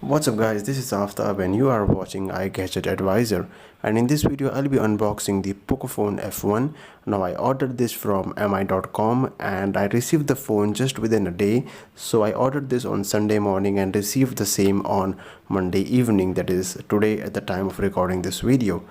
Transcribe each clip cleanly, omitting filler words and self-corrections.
What's up guys, this is Aftab and you are watching iGadget Advisor, and in this video I'll be unboxing the Pocophone F1. Now I ordered this from mi.com and I received the phone just within a day. So I ordered this on Sunday morning and received the same on Monday evening, that is today at the time of recording this video.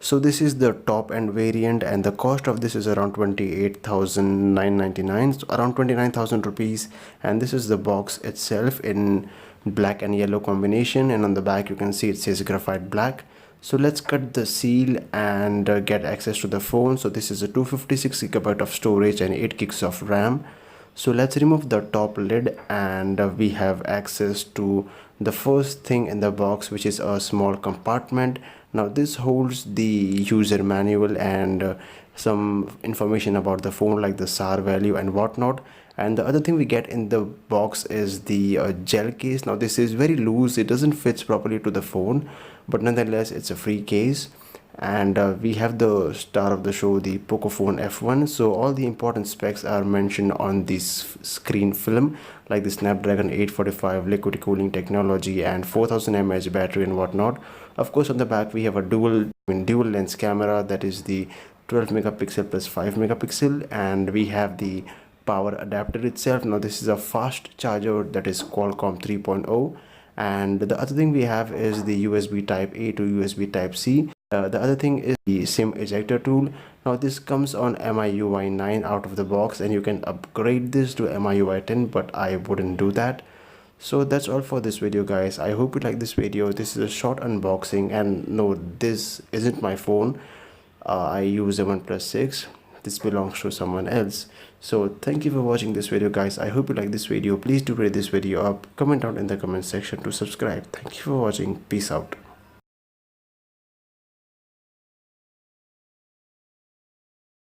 So this is the top end variant and the cost of this is around 28,999, so around 29,000 rupees, and this is the box itself in black and yellow combination, and on the back you can see it says Graphite black. So let's cut the seal and get access to the phone. So this is a 256GB of storage and 8 gigs of RAM. So let's remove the top lid and we have access to the first thing in the box, which is a small compartment. Now this holds the user manual and some information about the phone like the SAR value and whatnot. And the other thing we get in the box is the gel case. Now this is very loose, it doesn't fit properly to the phone, but nonetheless it's a free case. And we have the star of the show, the Pocophone F1. So all the important specs are mentioned on this screen film, like the Snapdragon 845 liquid cooling technology and 4000 mAh battery and whatnot. Of course on the back we have a dual lens camera, that is the 12 megapixel plus 5 megapixel, and we have the power adapter itself. Now this is a fast charger, that is Qualcomm 3.0, and the other thing we have is the USB type A to USB type C. The other thing is the SIM ejector tool. Now this comes on MIUI 9 out of the box, and you can upgrade this to MIUI 10, but I wouldn't do that. So that's all for this video guys. I hope you like this video. This is a short unboxing, and no, this isn't my phone. I use a OnePlus 6. This belongs to someone else. So thank you for watching this video guys. I hope you like this video. Please do rate this video up, comment down in the comment section to subscribe. Thank you for watching. Peace out.